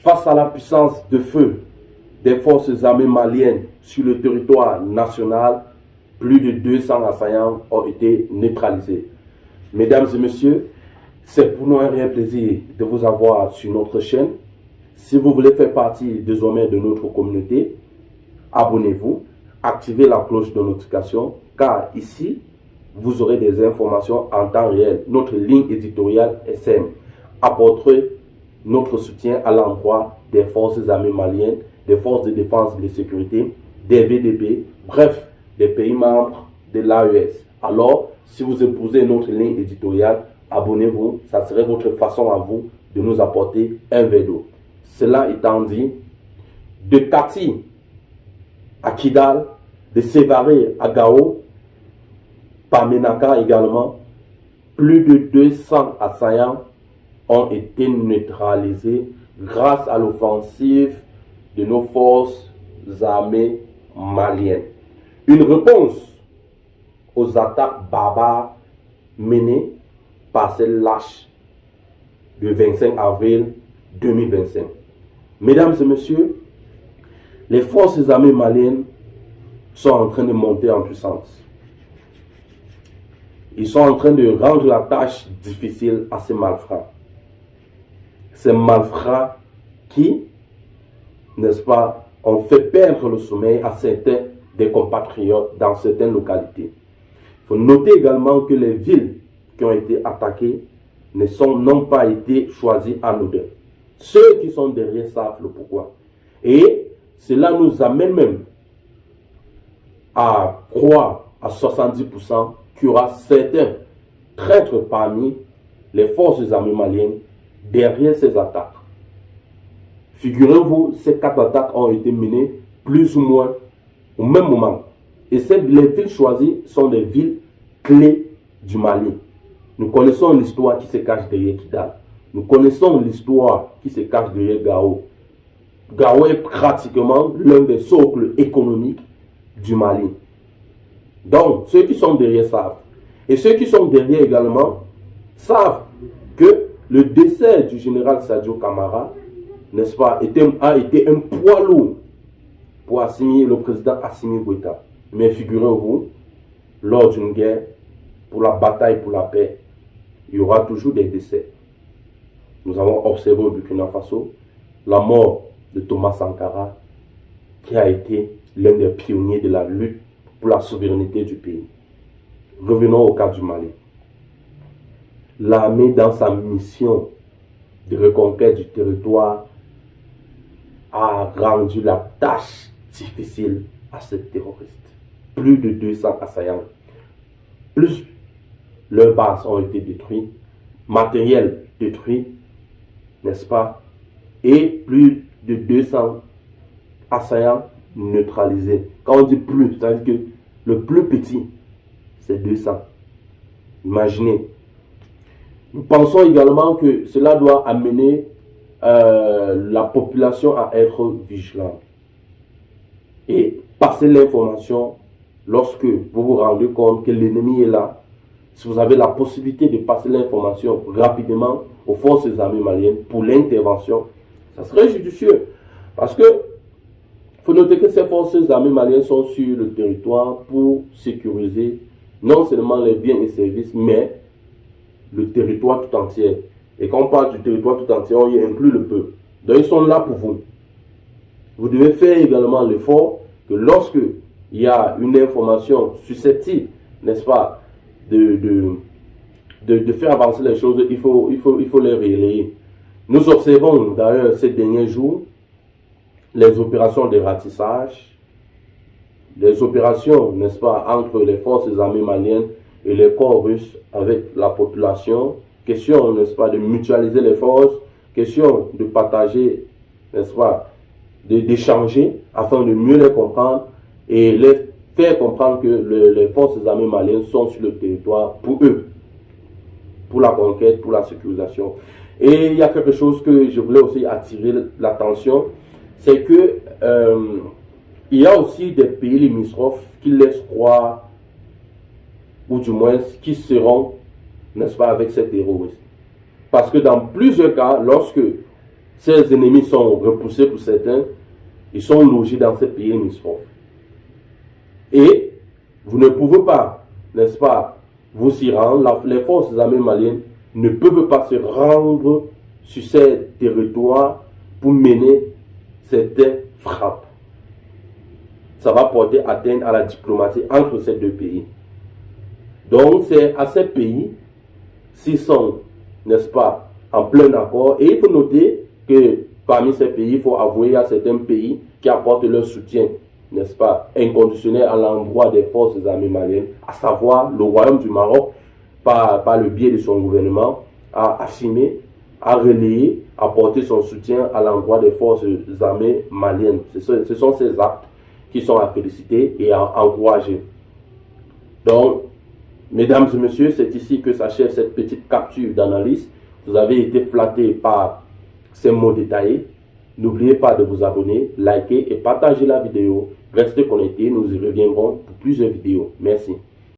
Face à la puissance de feu des forces armées maliennes sur le territoire national, plus de 200 assaillants ont été neutralisés. Mesdames et messieurs, c'est pour nous un réel plaisir de vous avoir sur notre chaîne. Si vous voulez faire partie désormais de notre communauté, abonnez-vous, activez la cloche de notification, car ici, vous aurez des informations en temps réel. Notre ligne éditoriale est simple. Apporter notre soutien à l'endroit des forces armées maliennes, des forces de défense et de sécurité, des VDB, bref, des pays membres de l'AES. Alors, si vous épousez notre ligne éditoriale, abonnez-vous, ça serait votre façon à vous de nous apporter un verre d'eau. Cela étant dit, de Kati à Kidal, de Sévaré à Gao, par Menaka également, plus de 200 assaillants ont été neutralisés grâce à l'offensive de nos forces armées maliennes. Une réponse aux attaques barbares menées par ces lâches le 25 avril 2025. Mesdames et messieurs, les forces armées maliennes sont en train de monter en puissance. Ils sont en train de rendre la tâche difficile à ces malfrats. Ces malfrats qui, n'est-ce pas, ont fait perdre le sommeil à certains des compatriotes dans certaines localités. Il faut noter également que les villes qui ont été attaquées n'ont pas été choisies anodin. Ceux qui sont derrière savent le pourquoi. Et cela nous amène même à croire à 70% qu'il y aura certains traîtres parmi les forces armées maliennes derrière ces attaques. Figurez-vous, ces 4 attaques ont été menées plus ou moins au même moment. Et les villes choisies sont des villes clés du Mali. Nous connaissons l'histoire qui se cache derrière Kidal. Nous connaissons l'histoire qui se cache derrière Gao. Gao est pratiquement l'un des socles économiques du Mali. Donc, ceux qui sont derrière savent. Et ceux qui sont derrière également savent que le décès du général Sadio Camara, n'est-ce pas, a été un poids lourd pour Assimi, le président Assimi Goïta. Mais figurez-vous, lors d'une guerre, pour la bataille pour la paix, il y aura toujours des décès. Nous avons observé au Burkina Faso la mort de Thomas Sankara, qui a été l'un des pionniers de la lutte pour la souveraineté du pays. Revenons au cas du Mali. L'armée, dans sa mission de reconquête du territoire, a rendu la tâche difficile à ces terroristes. Plus de 200 assaillants. Plus leurs bases ont été détruites, matériel détruit, n'est-ce pas? Et plus de 200 assaillants neutralisés. Quand on dit plus, c'est-à-dire que le plus petit, c'est 200. Imaginez. Nous pensons également que cela doit amener la population à être vigilante. Et passer l'information lorsque vous vous rendez compte que l'ennemi est là. Si vous avez la possibilité de passer l'information rapidement aux forces armées maliennes pour l'intervention, ça serait judicieux. Parce que il faut noter que ces forces armées maliennes sont sur le territoire pour sécuriser non seulement les biens et services, mais le territoire tout entier. Et quand on parle du territoire tout entier, on y inclut le peuple. Donc ils sont là pour vous. Vous devez faire également l'effort que lorsque il y a une information susceptible, n'est-ce pas, de faire avancer les choses, il faut les relayer. Nous observons d'ailleurs ces derniers jours les opérations de ratissage, les opérations, n'est-ce pas, entre les forces armées maliennes et les corps russes avec la population. Question, n'est-ce pas, de mutualiser les forces, question de partager, n'est-ce pas, d'échanger afin de mieux les comprendre et les faire comprendre que les forces armées maliennes sont sur le territoire pour eux, pour la conquête, pour la sécurisation. Et il y a quelque chose que je voulais aussi attirer l'attention, c'est que il y a aussi des pays limitrophes qui laissent croire, ou du moins qui seront, n'est-ce pas, avec ces terroristes. Parce que dans plusieurs cas, lorsque Ces ennemis sont repoussés pour certains. Ils sont logés dans ces pays limitrophes. Et vous ne pouvez pas, n'est-ce pas, vous y rendre. Les forces armées maliennes ne peuvent pas se rendre sur ces territoires pour mener certaines frappes. Ça va porter atteinte à la diplomatie entre ces deux pays. Donc, c'est à ces pays, s'ils sont, n'est-ce pas, en plein accord. Et il faut noter que parmi ces pays, il faut avouer, il y a certains pays qui apportent leur soutien, n'est-ce pas, inconditionnel à l'endroit des forces armées maliennes, à savoir le Royaume du Maroc, par le biais de son gouvernement, a affirmé, a relayé, a apporté son soutien à l'endroit des forces armées maliennes. Ce sont ces actes qui sont à féliciter et à encourager. Donc, mesdames et messieurs, c'est ici que s'achève cette petite capture d'analyse. Vous avez été flattés par ces mots détaillés. N'oubliez pas de vous abonner, liker et partager la vidéo. Restez connectés, nous y reviendrons pour plusieurs vidéos. Merci.